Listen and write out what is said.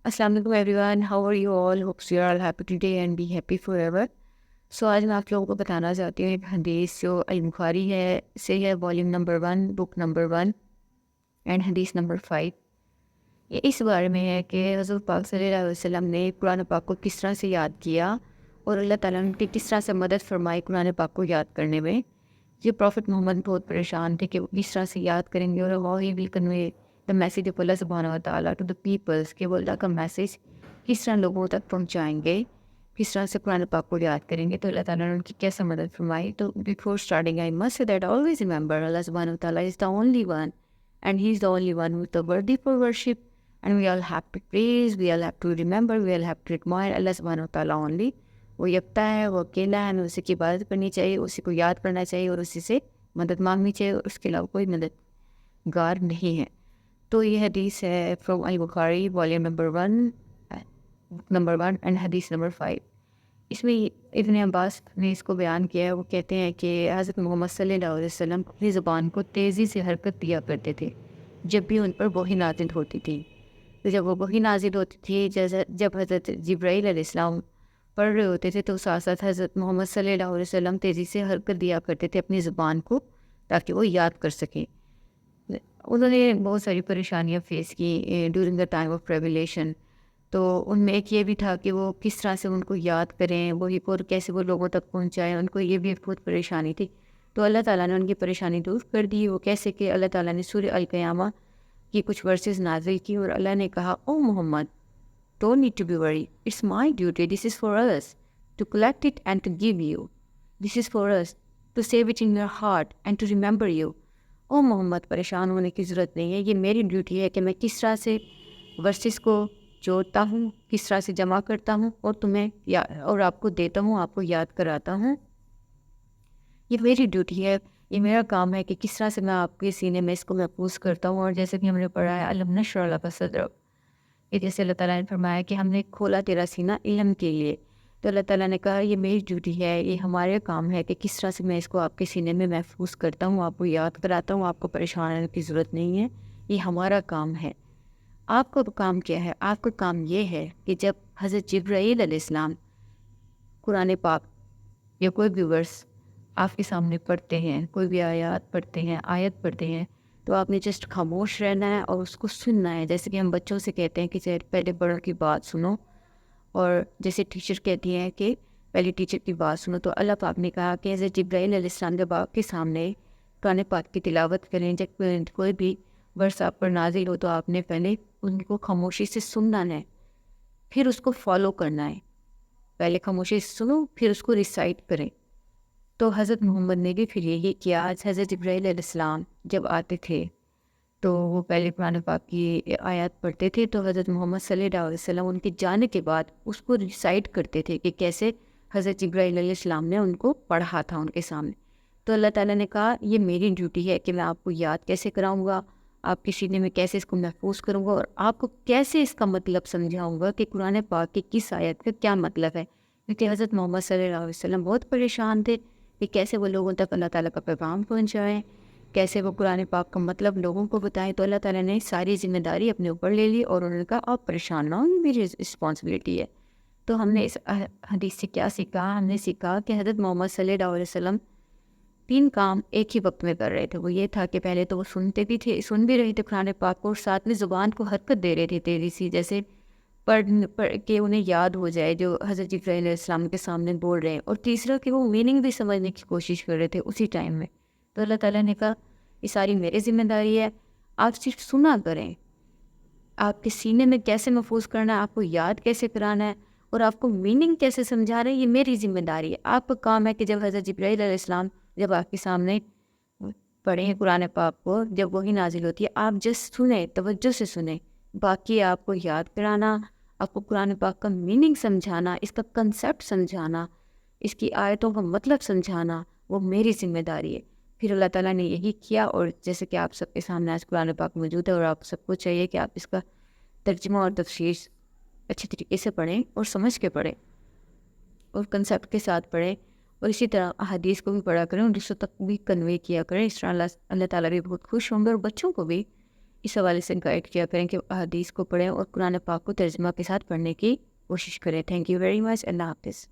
السلام علیکم everyone, how are you all? Hopes you are all happy today and be happy forever. So آج میں آپ لوگوں کو بتانا چاہتی ہوں ایک حدیث جو البخاری ہے سے ہے، volume number 1 book number 1 and حدیث نمبر 5. یہ اس بارے میں ہے کہ حضرت پاک صلی اللہ علیہ وسلم نے قرآن پاک کو کس طرح سے یاد کیا اور اللہ تعالیٰ نے کس طرح سے مدد فرمائی قرآن پاک کو یاد کرنے میں. یہ پروفٹ محمد بہت پریشان تھے کہ وہ کس طرح سے یاد کریں گے اور how he will convey the message of اللہ سبحانہ و تعالیٰ ٹو دا پیپلس، کہ وہ اللہ کا میسیج کس طرح لوگوں تک پہنچائیں گے، کس طرح سے قرآن پاک کو یاد کریں گے. تو اللہ تعالیٰ نے ان کی کیسے مدد فرمائی. تو before starting I must say that always remember اللہ سبحانہ و تعالیٰ is the only one and he is the only one with the worthy for worship, and we all have to praise, we all have to remember, we all have to admire اللہ سبحانہ و تعالیٰ only. وہ یکتا ہے، وہ اکیلا ہے، ہمیں اسی کی عبادت کرنی چاہیے، اسی کو یاد کرنا چاہیے اور اسی سے مدد مانگنی چاہیے، اور اس کے علاوہ کوئی مددگار نہیں ہے. تو یہ حدیث ہے from al-Bukhari volume number 1 and حدیث نمبر 5. اس میں ابن عباس نے اس کو بیان کیا ہے. وہ کہتے ہیں کہ حضرت محمد صلی اللہ علیہ وسلم اپنی زبان کو تیزی سے حرکت دیا کرتے تھے جب بھی ان پر وحی نازل ہوتی تھی. تو جب وہ وحی نازل ہوتی تھی، جب حضرت جبرائیل علیہ السلام پڑھ رہے ہوتے تھے، تو ساتھ ساتھ حضرت محمد صلی اللہ علیہ وسلم تیزی سے حرکت دیا کرتے تھے اپنی زبان کو، تاکہ وہ یاد کر سکیں. انہوں نے بہت ساری پریشانیاں فیس کی during the time of revelation. تو ان میں ایک یہ بھی تھا کہ وہ کس طرح سے ان کو یاد کریں وہی کو، اور کیسے وہ لوگوں تک پہنچائیں. ان کو یہ بھی ایک بہت پریشانی تھی. تو اللہ تعالیٰ نے ان کی پریشانی دور کر دی. وہ کیسے کہ اللہ تعالیٰ نے سورہ القیامہ کی کچھ ورسز نازل کی، اور اللہ نے کہا، او محمد، don't need to be worried. It's my duty. This is for us to collect it and to give you. This is for us to save it in your heart and to remember you. او محمد، پریشان ہونے کی ضرورت نہیں ہے. یہ میری duty ہے کہ میں کس طرح سے ورسز کو جوڑتا ہوں، کس طرح سے جمع کرتا ہوں اور تمہیں اور آپ کو دیتا ہوں، آپ کو یاد کراتا ہوں. یہ میری ڈیوٹی ہے، یہ میرا کام ہے کہ کس طرح سے میں آپ کے سینے میں اس کو محفوظ کرتا ہوں. اور جیسے کہ ہم نے پڑھا ہے، علم نشرح لک صدرک، کہ جیسے اللہ تعالیٰ نے فرمایا کہ ہم نے کھولا تیرا سینہ علم کے لیے. تو اللہ تعالیٰ نے کہا یہ میری ڈیوٹی ہے، یہ ہمارے کام ہے کہ کس طرح سے میں اس کو آپ کے سینے میں محفوظ کرتا ہوں، آپ کو یاد کراتا ہوں. آپ کو پریشان ہونے کی ضرورت نہیں ہے، یہ ہمارا کام ہے. آپ کا کام کیا ہے؟ آپ کا کام یہ ہے کہ جب حضرت جبرائیل علیہ السلام قرآن پاک یا کوئی بھی ورس آپ کے سامنے پڑھتے ہیں، کوئی بھی آیات پڑھتے ہیں، آیت پڑھتے ہیں، تو آپ نے جسٹ خاموش رہنا ہے اور اس کو سننا ہے. جیسے کہ ہم بچوں سے کہتے ہیں کہ پہلے بڑوں کی بات سنو، اور جیسے ٹیچر کہتی ہیں کہ پہلے ٹیچر کی بات سنو. تو اللہ پاک نے کہا کہ حضرت جبرائیل علیہ السلام جب آپ کے سامنے قرآن پاک کی تلاوت کریں، جب کوئی بھی ورس آپ پر نازل ہو، تو آپ نے پہلے ان کو خاموشی سے سننا ہے، پھر اس کو فالو کرنا ہے. پہلے خاموشی سے سنو، پھر اس کو ریسائٹ کریں. تو حضرت محمد نے بھی پھر یہی کیا. حضرت جبرائیل علیہ السلام جب آتے تھے تو وہ پہلے قرآن پاک کی آیات پڑھتے تھے، تو حضرت محمد صلی اللہ علیہ وسلم ان کے جانے کے بعد اس کو ریسائٹ کرتے تھے کہ کیسے حضرت جبرائیل علیہ السلام نے ان کو پڑھا تھا ان کے سامنے. تو اللہ تعالیٰ نے کہا یہ میری ڈیوٹی ہے کہ میں آپ کو یاد کیسے کراؤں گا، آپ کے سینے میں کیسے اس کو محفوظ کروں گا، اور آپ کو کیسے اس کا مطلب سمجھاؤں گا کہ قرآن پاک کی کس آیت کا کیا مطلب ہے. کیونکہ حضرت محمد صلی اللہ علیہ وسلم بہت پریشان تھے کہ کیسے وہ لوگوں تک اللہ تعالیٰ کا پیغام پہنچائیں، کیسے وہ قرآن پاک کا مطلب لوگوں کو بتائیں. تو اللہ تعالیٰ نے ساری ذمہ داری اپنے اوپر لے لی اور انہوں نے کہا آپ پریشان نہ ہوں، یہ میری رسپانسبلٹی ہے. تو ہم نے اس حدیث سے کیا سیکھا؟ ہم نے سیکھا کہ حضرت محمد صلی اللہ علیہ وسلم 3 کام ایک ہی وقت میں کر رہے تھے. وہ یہ تھا کہ پہلے تو وہ سن بھی رہے تھے قرآن پاک کو، اور ساتھ میں زبان کو حرکت دے رہے تھے تیزی سی، جیسے پڑھ کے انہیں یاد ہو جائے جو حضرت جبرائیل علیہ السلام کے سامنے بول رہے ہیں. اور تیسرا کہ وہ میننگ بھی سمجھنے کی کوشش کر رہے تھے اسی ٹائم میں. تو اللہ تعالیٰ نے کہا یہ ساری میری ذمہ داری ہے، آپ صرف سنا کریں. آپ کے سینے میں کیسے محفوظ کرنا ہے، آپ کو یاد کیسے کرانا ہے، اور آپ کو میننگ کیسے سمجھا رہے ہیں، یہ میری ذمہ داری ہے. آپ کا کام ہے کہ جب حضرت جبرائیل علیہ السلام جب آپ کے سامنے پڑھیں قرآن پاک کو، جب وہی نازل ہوتی ہے، آپ جسٹ سنیں، توجہ سے سنیں. باقی آپ کو یاد کرانا، آپ کو قرآن پاک کا میننگ سمجھانا، اس کا کنسیپٹ سمجھانا، اس کی آیتوں کا مطلب سمجھانا، وہ میری ذمہ داری ہے. پھر اللہ تعالیٰ نے یہی کیا. اور جیسے کہ آپ سب کے سامنے آج قرآن پاک موجود ہے، اور آپ سب کو چاہیے کہ آپ اس کا ترجمہ اور تفسیر اچھی طریقے سے پڑھیں اور سمجھ کے پڑھیں اور کنسیپٹ کے ساتھ پڑھیں، اور اسی طرح احادیث کو بھی پڑھا کریں اور دوسروں تک بھی کنوے کیا کریں. اس طرح اللہ تعالیٰ بھی بہت خوش ہوں گے، اور بچوں کو بھی اس حوالے سے گائڈ کیا کریں کہ احادیث کو پڑھیں اور قرآن پاک کو ترجمہ کے ساتھ پڑھنے کی کوشش کریں. Thank you very much. اللہ حافظ.